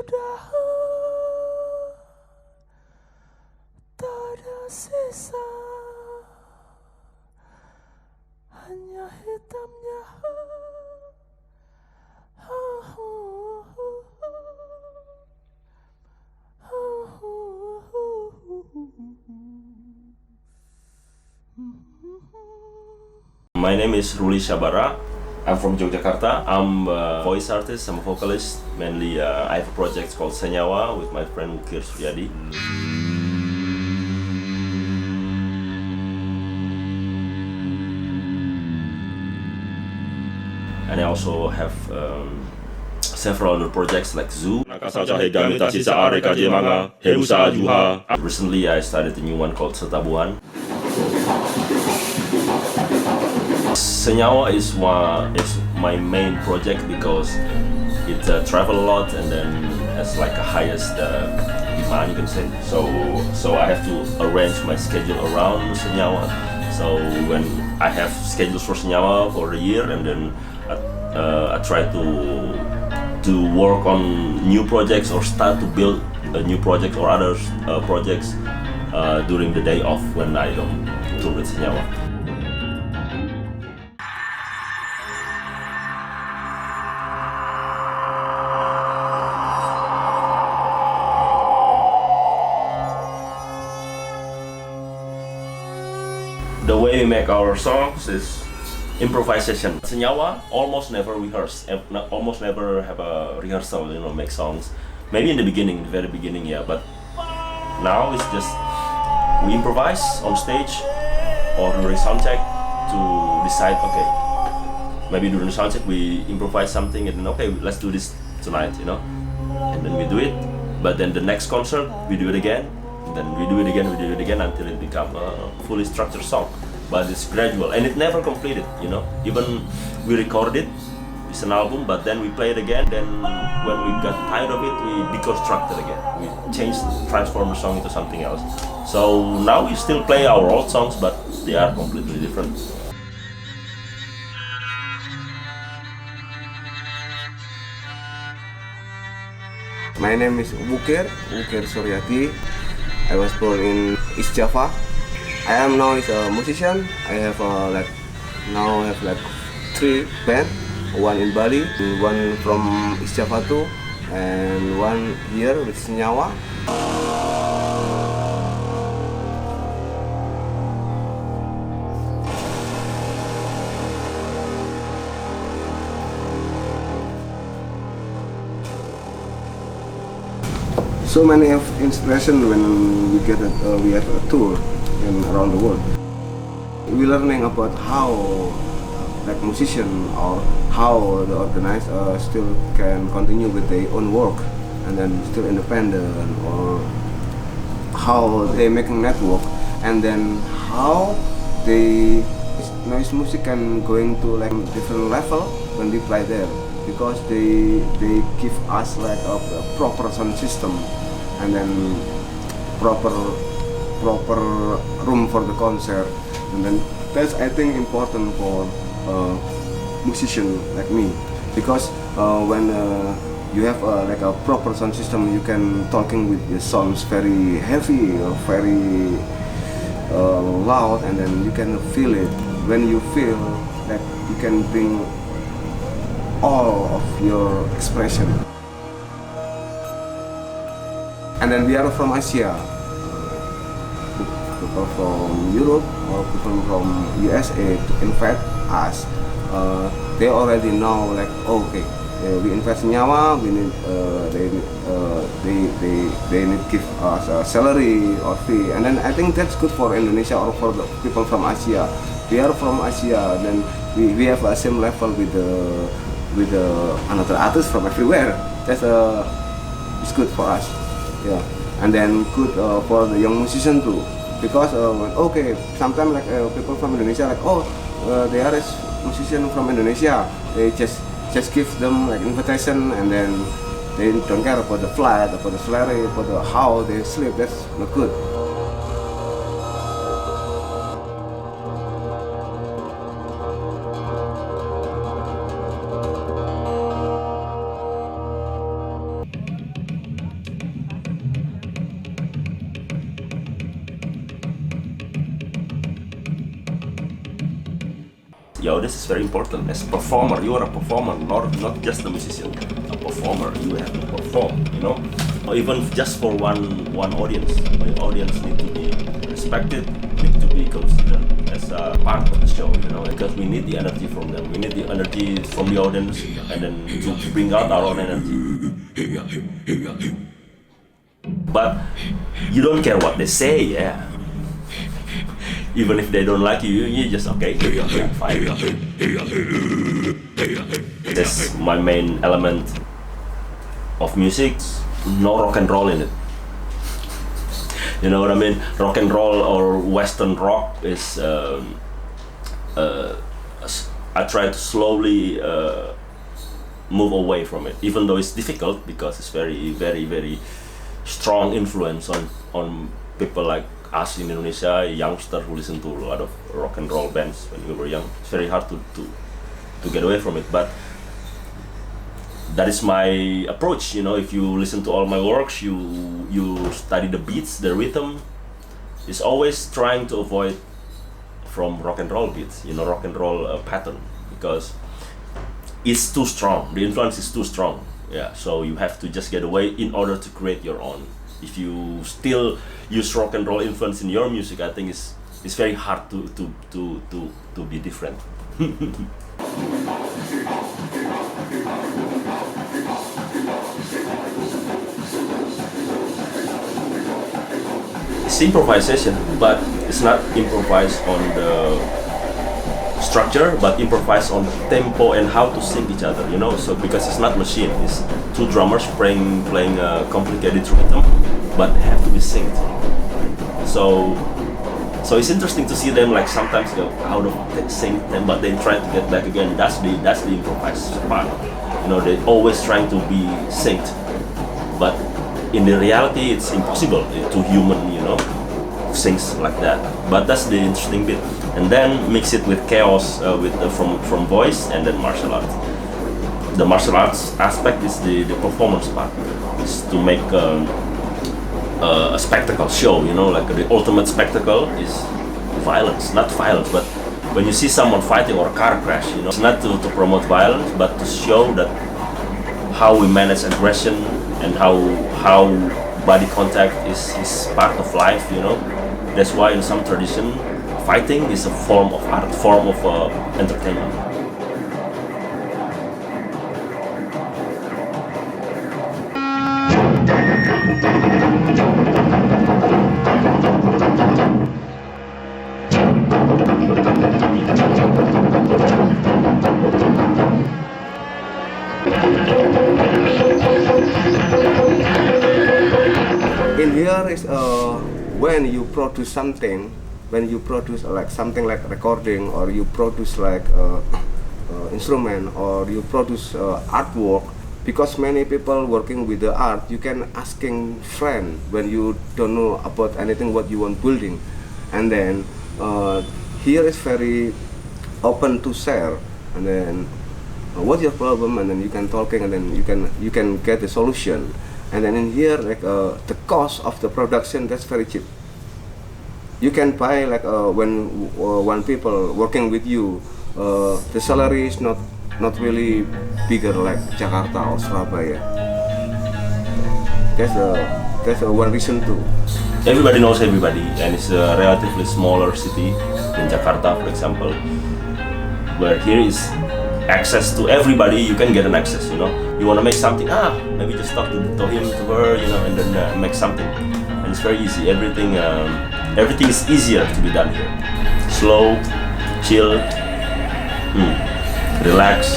sudah tak ada sisa, hanya hitamnya. My name is Ruli Shabara. I'm from Jogjakarta. I'm a voice artist, I'm a vocalist. Mainly, I have a project called Senyawa with my friend SETIADI. And I also have several other projects like ZHAO. Recently, I started a new one called Setabuhan. Senyawa is my main project because it travel a lot and then has like a highest demand, you can say. So I have to arrange my schedule around Senyawa. So when I have schedules for Senyawa for a year, and then I try to work on new projects or start to build a new project or other projects during the day off when I don't tour with Senyawa. The way we make our songs is improvisation. Senyawa almost never rehearse, almost never have a rehearsal, make songs. Maybe in the beginning, the very beginning, yeah, but now it's just we improvise on stage or during sound check to decide, okay, maybe during the sound check we improvise something and then, okay, let's do this tonight, and then we do it, but then the next concert we do it again. Then we do it again until it becomes a fully structured song. But it's gradual and it never completed, Even we record it, it's an album, but then we play it again. Then when we got tired of it, we deconstruct it again. We transform the song into something else. So now we still play our old songs, but they are completely different. My name is Wukir Suryati. I was born in East Java. I am now is a musician. I have now have 3 bands, one in Bali, one from East Java too, and one here with Senyawa. So many of inspiration when we have a tour around the world. We learning about how musician or how the organizer still can continue with their own work and then still independent, or how they making network, and then how they noise music can going to different level when they play there, because they give us a proper sound system and then proper room for the concert, and then that's I think important for musician like me, because when you have a proper sound system, you can talking with the sounds very heavy or very loud, and then you can feel it. When you feel that, you can bring all of your expression. And then we are from Asia, people from Europe or people from USA to invite us. They already know okay, we invest Senyawa, we need they need give us a salary or fee, and then I think that's good for Indonesia or for the people from Asia. We are from Asia, then we have a same level with the another artists from everywhere. That's it's good for us. Yeah, and then good for the young musician too, because okay, sometimes people from Indonesia they are a musician from Indonesia, they just give them invitation, and then they don't care about the flight, about the salary, about how they sleep. That's not good. yo, this is very important. As a performer, you are a performer, not just a musician. A performer, you have to perform, you know. Or even just for one audience. The audience need to be respected, need to be considered as a part of the show, you know, because we need the energy from them. We need the energy from the audience, and then to bring out our own energy. But you don't care what they say, yeah. Even if they don't like you, you just okay, yeah, fine. That's my main element of music. No rock and roll in it. You know what I mean? Rock and roll or Western rock is. I try to slowly move away from it, even though it's difficult because it's very, very, very strong influence on people like us in Indonesia, youngsters who listen to a lot of rock and roll bands when we were young. It's very hard to get away from it, but that is my approach. You know, if you listen to all my works, you study the beats, the rhythm. It's always trying to avoid from rock and roll beats, you know, rock and roll pattern, because it's too strong. The influence is too strong. Yeah, so you have to just get away in order to create your own. If you still use rock and roll influence in your music, I think it's very hard to be different. It's improvisation, but it's not improvised on the structure, but improvise on tempo and how to sync each other, you know. So because it's not machine, it's two drummers playing a complicated rhythm, but have to be synced. So it's interesting to see them like sometimes go out of sync them, but then try to get back again. That's the improvised part. You know, they're always trying to be synced, but in the reality, it's impossible to human, you know, things like that. But that's the interesting bit. And then mix it with chaos from voice and then martial arts. The martial arts aspect is the performance part. Is to make a spectacle show, you know, like the ultimate spectacle is violence, not violence, but when you see someone fighting or a car crash, you know, it's not to promote violence, but to show that how we manage aggression and how body contact is part of life, you know. That's why in some tradition, fighting is a form of art, form of entertainment. In here is when you produce something, when you produce like something like recording, or you produce like instrument, or you produce artwork, because many people working with the art, you can asking friend when you don't know about anything what you want building, and then here is very open to share, and then what's your problem, and then you can talking, and then you can get the solution. And then in here, like the cost of the production, that's very cheap. You can buy like when people working with you, the salary is not really bigger like Jakarta or Surabaya. That's one reason too. Everybody knows everybody, and it's a relatively smaller city in Jakarta, for example, where here is access to everybody. You can get an access, you know. You want to make something, maybe just talk to him, to her, you know, and then make something. And it's very easy. Everything is easier to be done here. Slow, chill, relax.